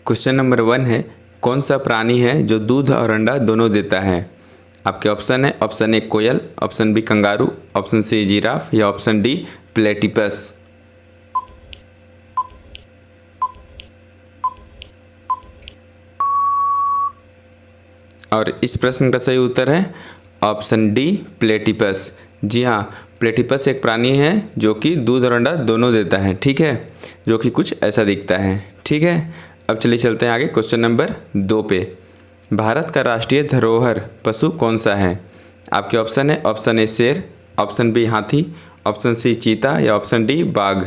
Question number 1 है, कौन सा प्राणी है जो दूध और अंडा दोनों देता है? आपके ऑप्शन है, option A koala, option B kangaroo, option C giraffe या ऑप्शन डी प्लेटिपस। और इस प्रश्न का सही उत्तर है ऑप्शन डी प्लेटिपस। जी हाँ, प्लेटिपस एक प्राणी है जो कि दूध और अंडा दोनों देता है, ठीक है, जो कि कुछ ऐसा दिखता है, ठीक है। अब चलिए चलते हैं आगे क्वेश्चन नंबर 2 पे। भारत का राष्ट्रीय धरोहर पशु कौन सा है? आपके ऑप्शन है, ऑप्शन ए शेर, ऑप्शन बी हाथी, ऑप्शन सी चीता या ऑप्शन डी बाघ।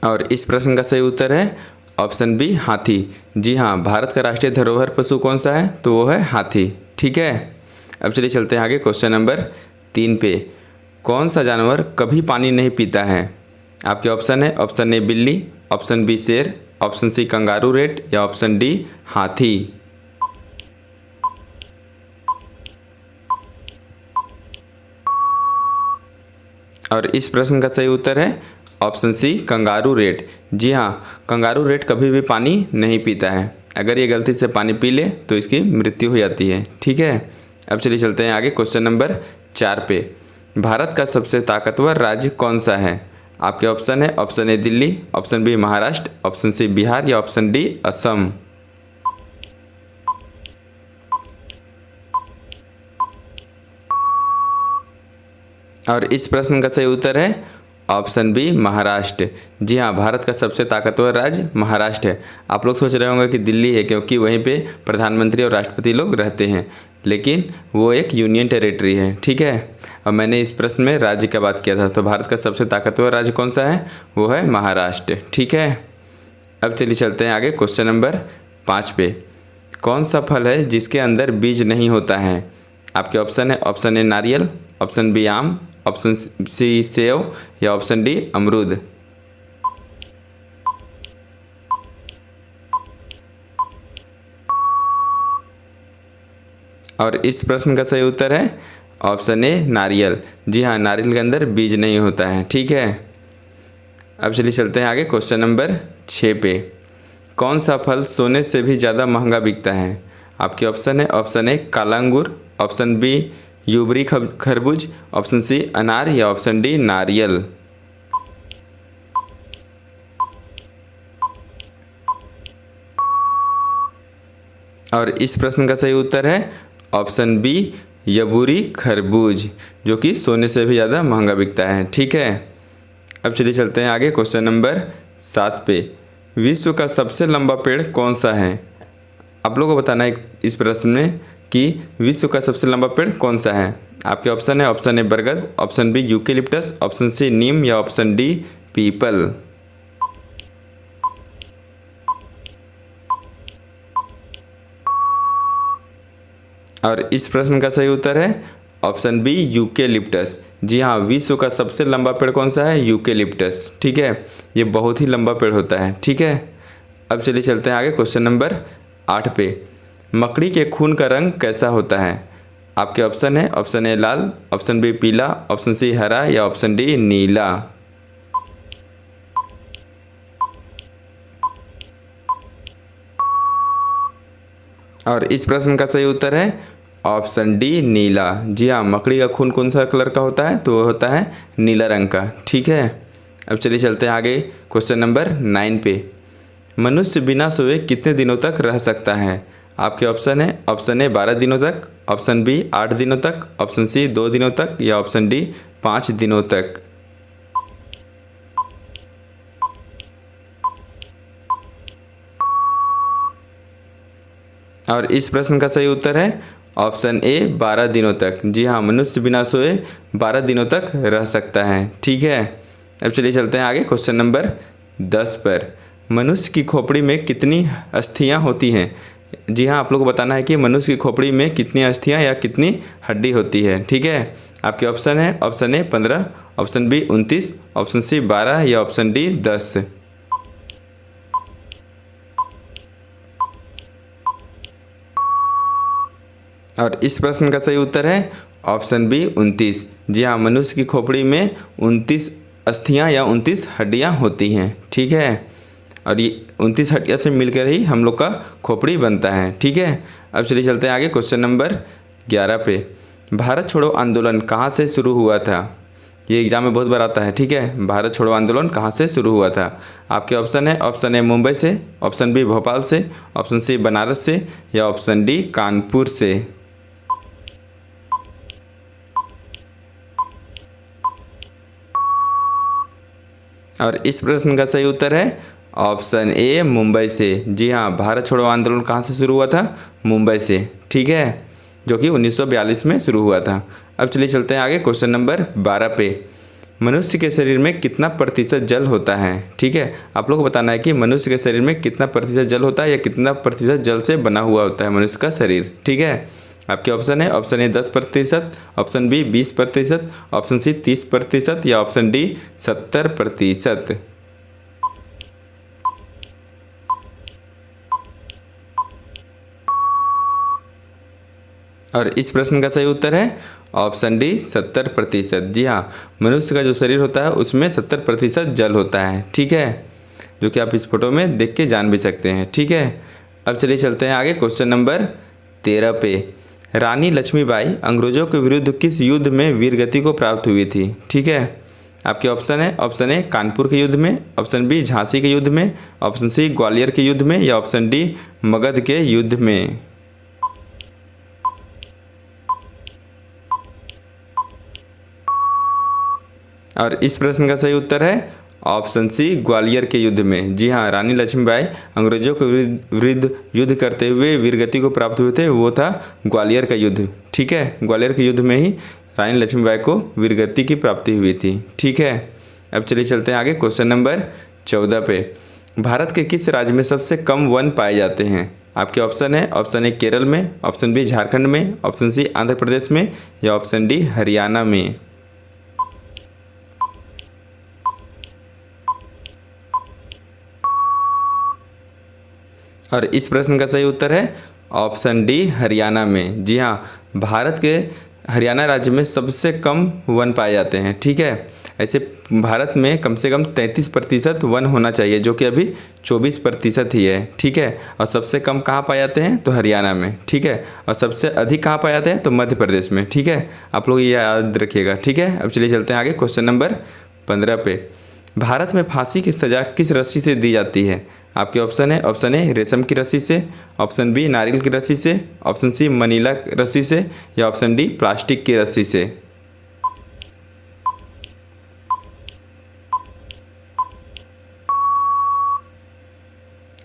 और इस प्रश्न का सही उत्तर है ऑप्शन बी हाथी। जी हाँ, भारत का राष्ट्रीय धरोहर पशु कौन सा है? तो वो है हाथी, ठीक है। अब चलिए चलते हैं आगे क्वेश्चन नंबर 3 पे। कौन सा जानवर कभी पानी नहीं पीता है? आपके ऑप्शन है, ऑप्शन ए बिल्ली, ऑप्शन बी शेर, ऑप्शन सी कंगारू रेट या ऑप्शन डी हाथी। और इस प्रश्न का सही उत्तर है ऑप्शन सी कंगारू रेट। जी हाँ, कंगारू रेट कभी भी पानी नहीं पीता है। अगर ये गलती से पानी पी ले तो इसकी मृत्यु हो जाती है, ठीक है। अब चलिए चलते हैं आगे क्वेश्चन नंबर 4 पे। भारत का सबसे ताकतवर राज्य कौन सा है? आपके ऑप्शन है, option A Delhi, option B Maharashtra, option C Bihar या ऑप्शन डी असम। और इस प्रश्न का सही उत्तर है ऑप्शन बी महाराष्ट्र। जी हाँ, भारत का सबसे ताकतवर राज्य महाराष्ट्र है। आप लोग सोच रहे होंगे कि दिल्ली है, क्योंकि वहीं पे प्रधानमंत्री और राष्ट्रपति लोग रहते हैं, लेकिन वो एक यूनियन टेरिटरी है, ठीक है। और मैंने इस प्रश्न में राज्य का बात किया था, तो भारत का सबसे ताकतवर राज्य कौन सा है? वो है महाराष्ट्र, ठीक है। अब चलिए चलते हैं आगे क्वेश्चन नंबर 5 पे। कौन सा फल है जिसके अंदर बीज नहीं होता है? आपके ऑप्शन है, ऑप्शन ए नारियल, ऑप्शन बी आम, ऑप्शन सी सेव या ऑप्शन डी अमरूद। और इस प्रश्न का सही उत्तर है ऑप्शन ए नारियल। जी हाँ, नारियल के अंदर बीज नहीं होता है, ठीक है। अब चलिए चलते हैं आगे क्वेश्चन नंबर 6 पे। कौन सा फल सोने से भी ज़्यादा महंगा बिकता है? आपके ऑप्शन है, ऑप्शन ए काला अंगूर, ऑप्शन बी यूबरी खरबूज, ऑप्शन सी अनार या ऑप्शन डी नारियल। और इस प्रश्न का सही उत्तर है ऑप्शन बी यबूरी खरबूज, जो कि सोने से भी ज़्यादा महंगा बिकता है, ठीक है। अब चलिए चलते हैं आगे क्वेश्चन नंबर 7 पे। विश्व का सबसे लंबा पेड़ कौन सा है? आप लोगों को बताना है इस प्रश्न में कि विश्व का सबसे लंबा पेड़ कौन सा है। आपके ऑप्शन है, ऑप्शन ए बरगद, option B eucalyptus, option C नीम या ऑप्शन डी पीपल। और इस प्रश्न का सही उत्तर है ऑप्शन बी यूकेलिप्टस। जी हाँ, विश्व का सबसे लंबा पेड़ कौन सा है? यूकेलिप्टस, ठीक है। ये बहुत ही लंबा पेड़ होता है, ठीक है। अब चलिए चलते हैं आगे क्वेश्चन नंबर 8 पे। मकड़ी के खून का रंग कैसा होता है? आपके ऑप्शन है, ऑप्शन ए लाल, ऑप्शन बी पीला, ऑप्शन सी हरा या ऑप्शन डी नीला। और इस प्रश्न का सही उत्तर है ऑप्शन डी नीला। जी हाँ, मकड़ी का खून कौन सा कलर का होता है? तो वो होता है नीला रंग का, ठीक है। अब चलिए चलते हैं आगे क्वेश्चन नंबर 9 पे। मनुष्य बिना सोए कितने दिनों तक रह सकता है? आपके ऑप्शन है, ऑप्शन ए 12 दिनों तक, ऑप्शन बी 8 दिनों तक, ऑप्शन सी 2 दिनों तक या ऑप्शन डी 5 दिनों तक। और इस प्रश्न का सही उत्तर है ऑप्शन ए 12 दिनों तक। जी हाँ, मनुष्य बिना सोए 12 दिनों तक रह सकता है, ठीक है। अब चलिए चलते हैं आगे क्वेश्चन नंबर 10 पर। मनुष्य की खोपड़ी में कितनी अस्थियां होती हैं? जी हाँ, आप लोग को बताना है कि मनुष्य की खोपड़ी में कितनी अस्थियां या कितनी हड्डी होती है, ठीक है। आपके ऑप्शन है, option A 15, option B 29, option C 12 या ऑप्शन डी 10। और इस प्रश्न का सही उत्तर है ऑप्शन बी 29। जी हाँ, मनुष्य की खोपड़ी में 29 अस्थियाँ या 29 हड्डियाँ होती हैं। ठीक है, और ये 29 हड्डियाँ से मिलकर ही हम लोग का खोपड़ी बनता है। ठीक है, अब चलिए चलते हैं आगे क्वेश्चन नंबर 11 पे। भारत छोड़ो आंदोलन कहाँ से शुरू हुआ था? ये एग्जाम में बहुत बार आता है। ठीक है, भारत छोड़ो आंदोलन कहाँ से शुरू हुआ था? आपके ऑप्शन है, ऑप्शन ए मुंबई से, ऑप्शन बी भोपाल से, ऑप्शन सी बनारस से या ऑप्शन डी कानपुर से। और इस प्रश्न का सही उत्तर है ऑप्शन ए मुंबई से। जी हाँ, भारत छोड़ो आंदोलन कहाँ से शुरू हुआ था? मुंबई से। ठीक है, जो कि 1942 में शुरू हुआ था। अब चलिए चलते हैं आगे क्वेश्चन नंबर 12 पे। मनुष्य के शरीर में कितना प्रतिशत जल होता है? ठीक है, आप लोग को बताना है कि मनुष्य के शरीर में कितना प्रतिशत जल होता है या कितना प्रतिशत जल से बना हुआ होता है मनुष्य का शरीर। ठीक है, आपके ऑप्शन है, option A 10%, option B 20%, option C 30% या ऑप्शन डी 70%। और इस प्रश्न का सही उत्तर है ऑप्शन डी 70%। जी हाँ, मनुष्य का जो शरीर होता है उसमें 70% जल होता है। ठीक है, जो कि आप इस फोटो में देख के जान भी सकते हैं। ठीक है, अब चलिए चलते हैं आगे क्वेश्चन नंबर 13 पे। रानी लक्ष्मीबाई अंग्रेजों के विरुद्ध किस युद्ध में वीरगति को प्राप्त हुई थी? ठीक है, आपके ऑप्शन है, ऑप्शन ए कानपुर के युद्ध में, ऑप्शन बी झांसी के युद्ध में, ऑप्शन सी ग्वालियर के युद्ध में या ऑप्शन डी मगध के युद्ध में। और इस प्रश्न का सही उत्तर है ऑप्शन सी ग्वालियर के युद्ध में। जी हाँ, रानी लक्ष्मीबाई अंग्रेजों के विरुद्ध युद्ध करते हुए वीरगति को प्राप्त हुए थे, वो था ग्वालियर का युद्ध। ठीक है, ग्वालियर के युद्ध में ही रानी लक्ष्मीबाई को वीरगति की प्राप्ति हुई थी। ठीक है, अब चलिए चलते हैं आगे क्वेश्चन नंबर 14 पे। भारत के किस राज्य में सबसे कम वन पाए जाते हैं? आपके ऑप्शन है, ऑप्शन ए केरल में, ऑप्शन बी झारखंड में, ऑप्शन सी आंध्र प्रदेश में या ऑप्शन डी हरियाणा में। और इस प्रश्न का सही उत्तर है ऑप्शन डी हरियाणा में। जी हाँ, भारत के हरियाणा राज्य में सबसे कम वन पाए जाते हैं। ठीक है, ऐसे भारत में कम से कम 33% वन होना चाहिए, जो कि अभी 24% ही है। ठीक है, और सबसे कम कहाँ पाए जाते हैं? तो हरियाणा में। ठीक है, और सबसे अधिक कहाँ पाए जाते हैं? तो मध्य प्रदेश में। ठीक है, आप लोग ये याद रखिएगा। ठीक है, अब चलिए चलते हैं आगे क्वेश्चन नंबर 15 पे। भारत में फांसी की सज़ा किस रस्सी से दी जाती है? आपके ऑप्शन है, ऑप्शन ए रेशम की रस्सी से, ऑप्शन बी नारियल की रस्सी से, ऑप्शन सी मनीला रस्सी से या ऑप्शन डी प्लास्टिक की रस्सी से।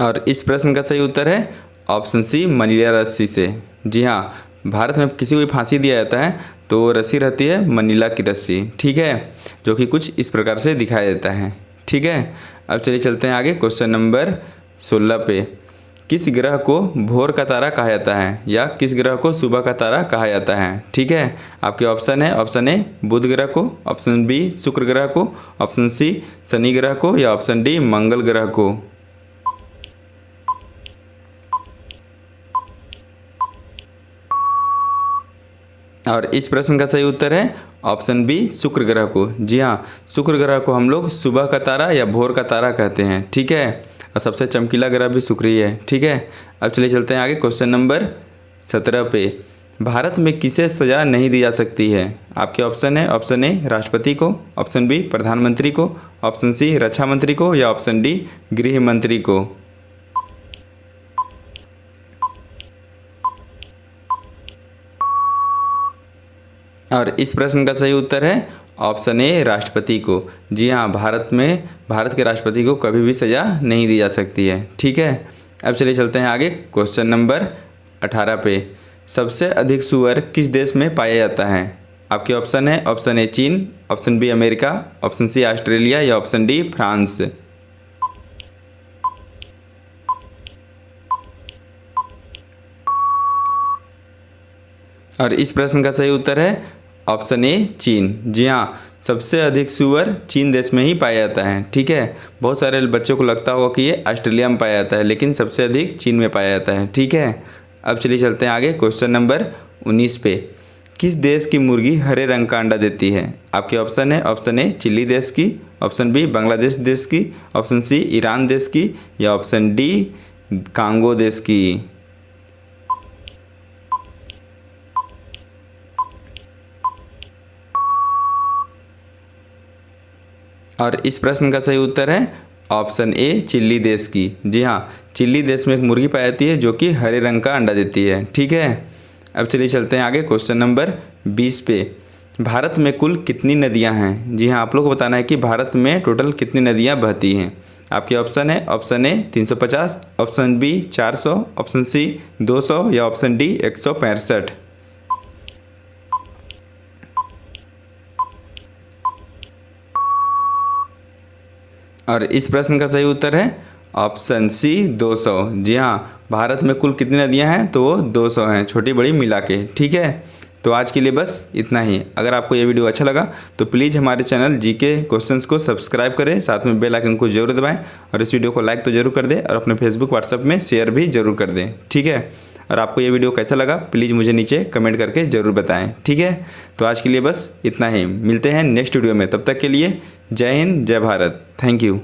और इस प्रश्न का सही उत्तर है ऑप्शन सी मनीला रस्सी से। जी हाँ, भारत में किसी को भी फांसी दिया जाता है तो रस्सी रहती है मनीला की रस्सी। ठीक है, जो कि कुछ इस प्रकार से दिखाई देता है। ठीक है, अब चलिए चलते हैं आगे क्वेश्चन नंबर 16 पे। किस ग्रह को भोर का तारा कहा जाता है या किस ग्रह को सुबह का तारा कहा जाता है? ठीक है, आपके ऑप्शन है, ऑप्शन ए बुध ग्रह को, ऑप्शन बी शुक्र ग्रह को, ऑप्शन सी शनि ग्रह को या ऑप्शन डी मंगल ग्रह को। और इस प्रश्न का सही उत्तर है ऑप्शन बी शुक्र ग्रह को। जी हाँ, शुक्र ग्रह को हम लोग सुबह का तारा या भोर का तारा कहते हैं। ठीक है, और सबसे चमकीला ग्रह भी शुक्र ही है। ठीक है, अब चलिए चलते हैं आगे क्वेश्चन नंबर 17 पे। भारत में किसे सज़ा नहीं दी जा सकती है? आपके ऑप्शन है, ऑप्शन ए राष्ट्रपति को, ऑप्शन बी प्रधानमंत्री को, ऑप्शन सी रक्षा मंत्री को या ऑप्शन डी गृह मंत्री को। और इस प्रश्न का सही उत्तर है ऑप्शन ए राष्ट्रपति को। जी हाँ, भारत के राष्ट्रपति को कभी भी सज़ा नहीं दी जा सकती है। ठीक है, अब चलिए चलते हैं आगे क्वेश्चन नंबर 18 पे। सबसे अधिक सुअर किस देश में पाया जाता है? आपके ऑप्शन है, ऑप्शन ए चीन, option B America, option C Australia या ऑप्शन डी फ्रांस। और इस प्रश्न का सही उत्तर है ऑप्शन ए चीन। जी हाँ, सबसे अधिक सुअर चीन देश में ही पाया जाता है। ठीक है, बहुत सारे बच्चों को लगता होगा कि ये ऑस्ट्रेलिया में पाया जाता है, लेकिन सबसे अधिक चीन में पाया जाता है। ठीक है, अब चलिए चलते हैं आगे क्वेश्चन नंबर 19 पे। किस देश की मुर्गी हरे रंग का अंडा देती है? आपके ऑप्शन है, ऑप्शन ए चिली देश की, ऑप्शन बी बांग्लादेश देश की, ऑप्शन सी ईरान देश की, या ऑप्शन डी कांगो देश की। और इस प्रश्न का सही उत्तर है ऑप्शन ए चिली देश की। जी हाँ, चिली देश में एक मुर्गी पाई जाती है जो कि हरे रंग का अंडा देती है। ठीक है, अब चलिए चलते हैं आगे क्वेश्चन नंबर 20 पे। भारत में कुल कितनी नदियां हैं? जी हाँ, आप लोग को बताना है कि भारत में टोटल कितनी नदियां बहती हैं। आपके ऑप्शन है, option A 350, option B 400, option C 200, या ऑप्शन डी 165। और इस प्रश्न का सही उत्तर है ऑप्शन सी 200। जी हाँ, भारत में कुल कितनी नदियां हैं? तो वो 200 हैं, छोटी बड़ी मिला के। ठीक है, तो आज के लिए बस इतना ही। अगर आपको ये वीडियो अच्छा लगा तो प्लीज़ हमारे चैनल जीके क्वेश्चंस को सब्सक्राइब करें, साथ में बेल आइकन को जरूर दबाएं, और इस वीडियो को लाइक तो जरूर कर दें, और अपने फेसबुक व्हाट्सएप में शेयर भी जरूर कर दें। ठीक है, और आपको ये वीडियो कैसा लगा प्लीज़ मुझे नीचे कमेंट करके ज़रूर बताएं। ठीक है, तो आज के लिए बस इतना ही। मिलते हैं नेक्स्ट वीडियो में, तब तक के लिए जय हिंद, जय भारत, थैंक यू।